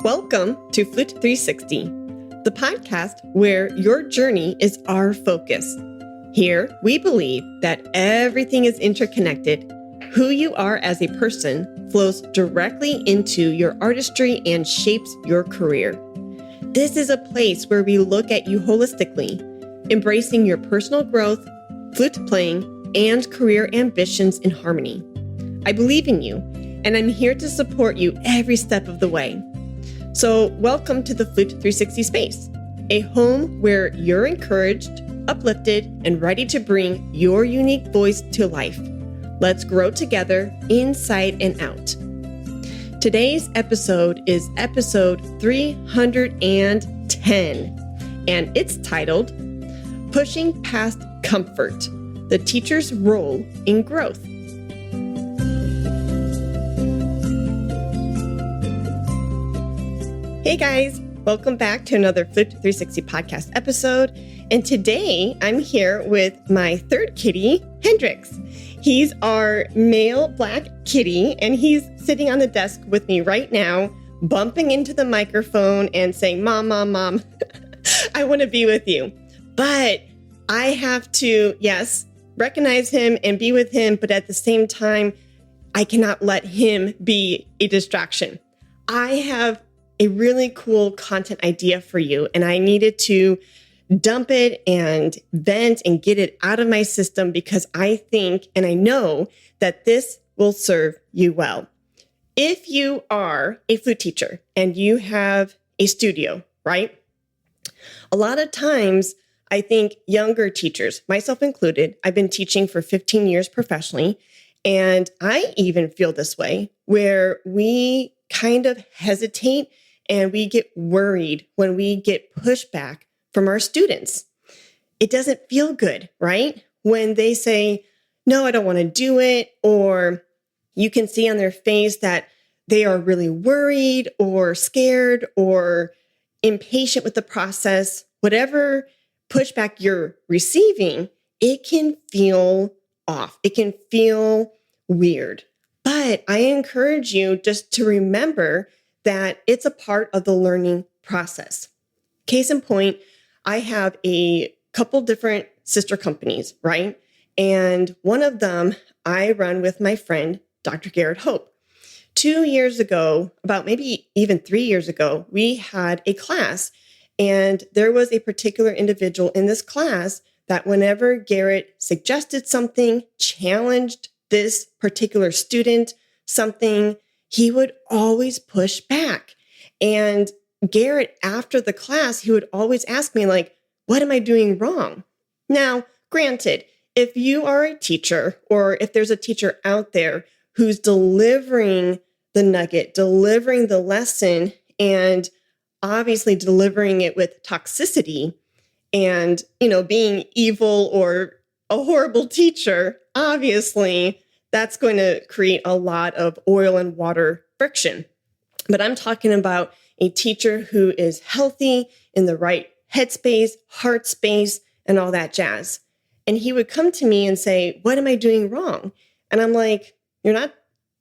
Welcome to Flute 360, the podcast where your journey is our focus. Here, we believe that everything is interconnected. Who you are as a person flows directly into your artistry and shapes your career. This is a place where we look at you holistically, embracing your personal growth, flute playing, and career ambitions in harmony. I believe in you, and I'm here to support you every step of the way. So welcome to the Flute 360 space, a home where you're encouraged, uplifted, and ready to bring your unique voice to life. Let's grow together inside and out. Today's episode is episode 310, and it's titled, Pushing Past Comfort, the Teacher's Role in Growth. Hey guys, welcome back to another Flute 360 podcast episode. And today I'm here with my third kitty, Hendrix. He's our male black kitty, and he's sitting on the desk with me right now, bumping into the microphone and saying, Mom, Mom, Mom, I want to be with you. But I have to, yes, recognize him and be with him, but at the same time, I cannot let him be a distraction. I have a really cool content idea for you, and I needed to dump it and vent and get it out of my system because I think and I know that this will serve you well. If you are a flute teacher and you have a studio, right? A lot of times, I think younger teachers, myself included, I've been teaching for 15 years professionally, and I even feel this way, where we kind of hesitate and we get worried when we get pushback from our students. It doesn't feel good, right? When they say, no, I don't want to do it, or you can see on their face that they are really worried or scared or impatient with the process. Whatever pushback you're receiving, it can feel off. It can feel weird. But I encourage you just to remember that it's a part of the learning process. Case in point, I have a couple different sister companies, right? And one of them I run with my friend, Dr. Garrett Hope. 2 years ago, about maybe even 3 years ago, we had a class, and there was a particular individual in this class that whenever Garrett suggested something, challenged this particular student, something, he would always push back. And Garrett, after the class, he would always ask me, like, what am I doing wrong? Now, granted, if you are a teacher or if there's a teacher out there who's delivering the nugget, delivering the lesson, and obviously delivering it with toxicity and, being evil or a horrible teacher, obviously that's going to create a lot of oil and water friction. But I'm talking about a teacher who is healthy, in the right headspace, heart space, and all that jazz. And he would come to me and say, what am I doing wrong? And I'm like, you're not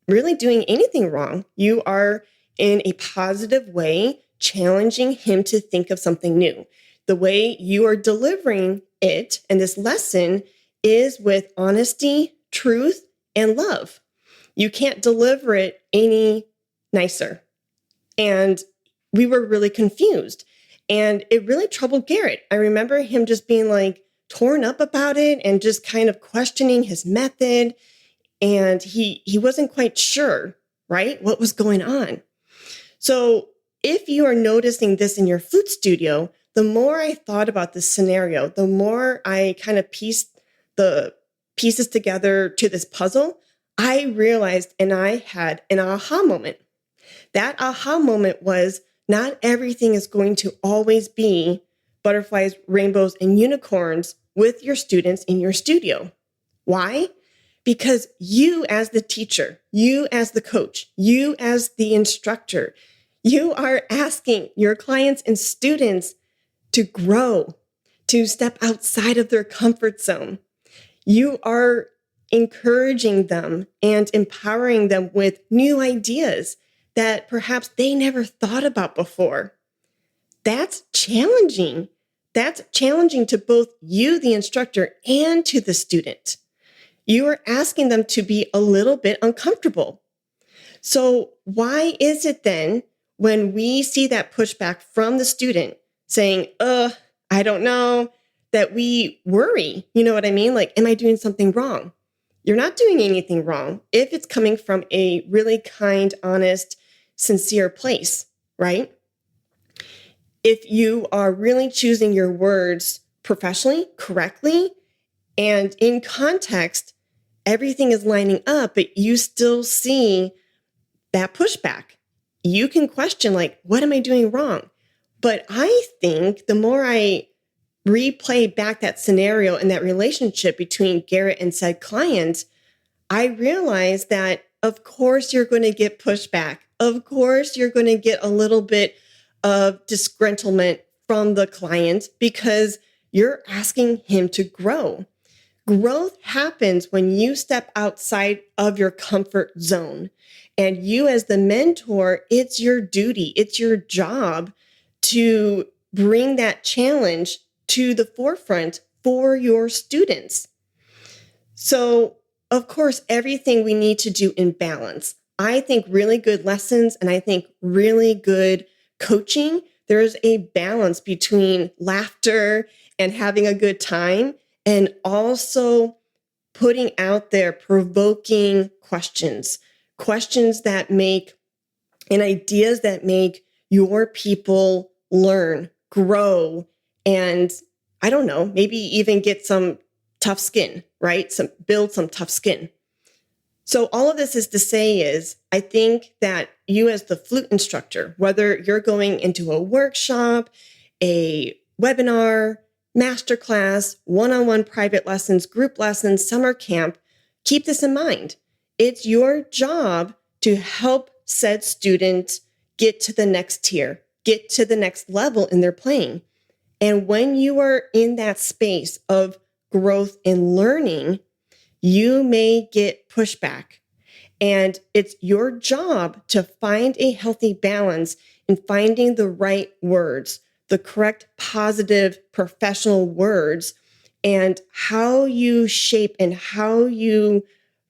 really doing anything wrong. You are in a positive way challenging him to think of something new. The way you are delivering it and this lesson is with honesty, truth, and love. You can't deliver it any nicer. And we were really confused. And it really troubled Garrett. I remember him just being like torn up about it and just kind of questioning his method. And he wasn't quite sure, right, what was going on. So if you are noticing this in your flute studio, the more I thought about this scenario, the more I kind of pieced the pieces together to this puzzle, I realized and I had an aha moment. That aha moment was not everything is going to always be butterflies, rainbows, and unicorns with your students in your studio. Why? Because you as the teacher, you as the coach, you as the instructor, you are asking your clients and students to grow, to step outside of their comfort zone. You are encouraging them and empowering them with new ideas, that perhaps they never thought about before. That's challenging. That's challenging to both you, the instructor, and to the student. You are asking them to be a little bit uncomfortable. So why is it then when we see that pushback from the student saying, I don't know, that we worry? You know what I mean? Like, am I doing something wrong? You're not doing anything wrong if it's coming from a really kind, honest, sincere place, right? If you are really choosing your words professionally, correctly, and in context, everything is lining up, but you still see that pushback. You can question, like, what am I doing wrong? But I think the more I replay back that scenario and that relationship between Garrett and said client, I realized that, of course, you're going to get pushback. Of course, you're going to get a little bit of disgruntlement from the client because you're asking him to grow. Growth happens when you step outside of your comfort zone. And you, as the mentor, it's your duty, it's your job to bring that challenge to the forefront for your students. So, of course, everything we need to do in balance. I think really good lessons and I think really good coaching, there's a balance between laughter and having a good time and also putting out there provoking questions that make and ideas that make your people learn, grow, and I don't know, maybe even get some tough skin, right? Build some tough skin. So all of this is to say is, I think that you as the flute instructor, whether you're going into a workshop, a webinar, masterclass, one-on-one private lessons, group lessons, summer camp, keep this in mind. It's your job to help said student get to the next tier, get to the next level in their playing. And when you are in that space of growth and learning, you may get pushback. And it's your job to find a healthy balance in finding the right words, the correct, positive, professional words, and how you shape and how you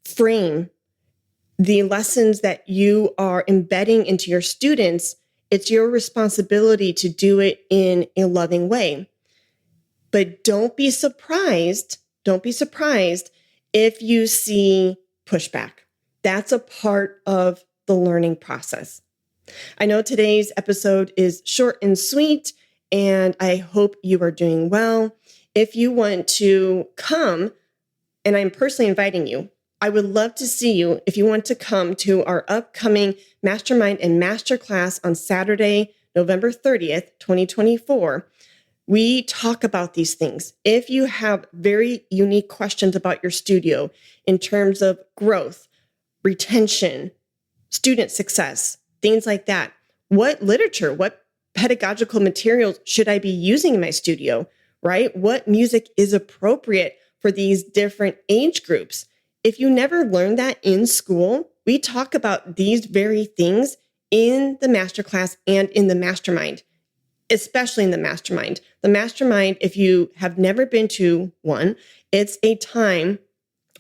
frame the lessons that you are embedding into your students. It's your responsibility to do it in a loving way. But don't be surprised if you see pushback. That's a part of the learning process. I know today's episode is short and sweet, and I hope you are doing well. If you want to come, and I'm personally inviting you, I would love to see you if you want to come to our upcoming Mastermind and Masterclass on Saturday, November 30th, 2024. We talk about these things. If you have very unique questions about your studio in terms of growth, retention, student success, things like that, what literature, what pedagogical materials should I be using in my studio, right? What music is appropriate for these different age groups? If you never learned that in school, we talk about these very things in the masterclass and in the mastermind, especially in the mastermind. The mastermind, if you have never been to one, it's a time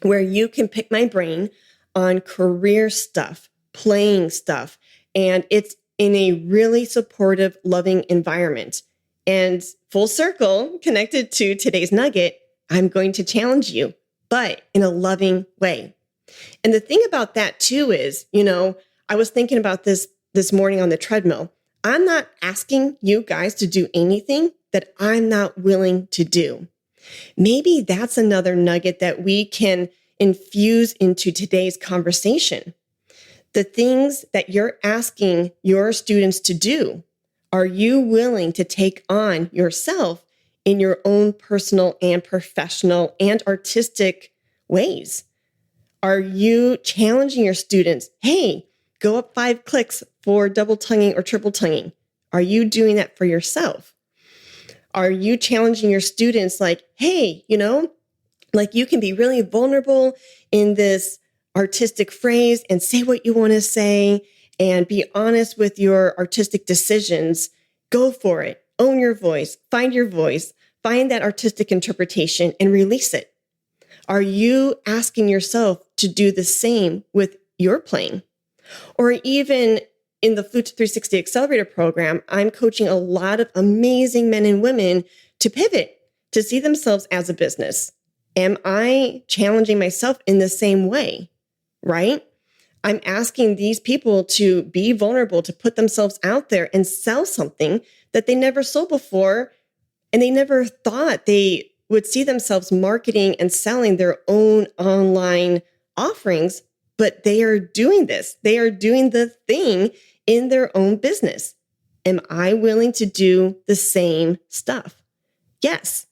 where you can pick my brain on career stuff, playing stuff, and it's in a really supportive, loving environment. And full circle, connected to today's nugget, I'm going to challenge you, but in a loving way. And the thing about that too is, I was thinking about this morning on the treadmill. I'm not asking you guys to do anything that I'm not willing to do. Maybe that's another nugget that we can infuse into today's conversation. The things that you're asking your students to do, are you willing to take on yourself in your own personal and professional and artistic ways? Are you challenging your students? Hey, go up 5 clicks for double tonguing or triple tonguing. Are you doing that for yourself? Are you challenging your students like, hey, like you can be really vulnerable in this artistic phrase and say what you want to say and be honest with your artistic decisions. Go for it. Own your voice. Find that artistic interpretation and release it. Are you asking yourself to do the same with your playing? Or even in the Flute 360 Accelerator program, I'm coaching a lot of amazing men and women to pivot, to see themselves as a business. Am I challenging myself in the same way, right? I'm asking these people to be vulnerable, to put themselves out there and sell something that they never sold before, and they never thought they would see themselves marketing and selling their own online offerings, but they are doing this. They are doing the thing in their own business. Am I willing to do the same stuff? Yes.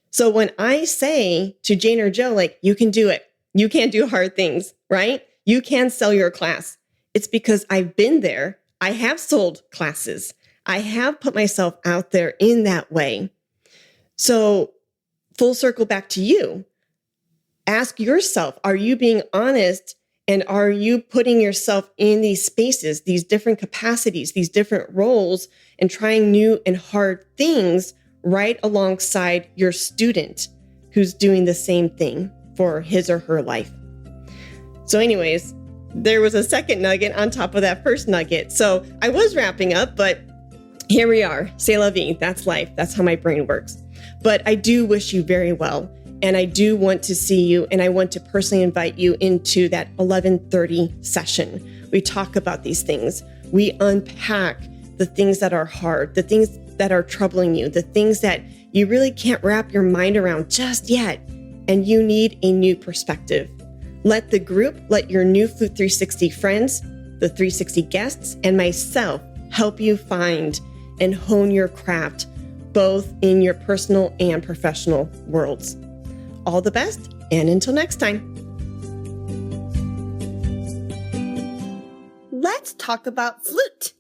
So when I say to Jane or Joe, like, you can do it, you can do hard things, right? You can sell your class. It's because I've been there. I have sold classes. I have put myself out there in that way. So full circle back to you. Ask yourself, are you being honest, and are you putting yourself in these spaces, these different capacities, these different roles, and trying new and hard things right alongside your student who's doing the same thing for his or her life? So anyways, there was a second nugget on top of that first nugget. So I was wrapping up, but here we are. C'est la vie. That's life. That's how my brain works. But I do wish you very well. And I do want to see you, and I want to personally invite you into that 11:30 session. We talk about these things. We unpack the things that are hard, the things that are troubling you, the things that you really can't wrap your mind around just yet, and you need a new perspective. Let the group, let your new Flute 360 friends, the 360 guests, and myself help you find and hone your craft, both in your personal and professional worlds. All the best, and until next time. Let's talk about Flute.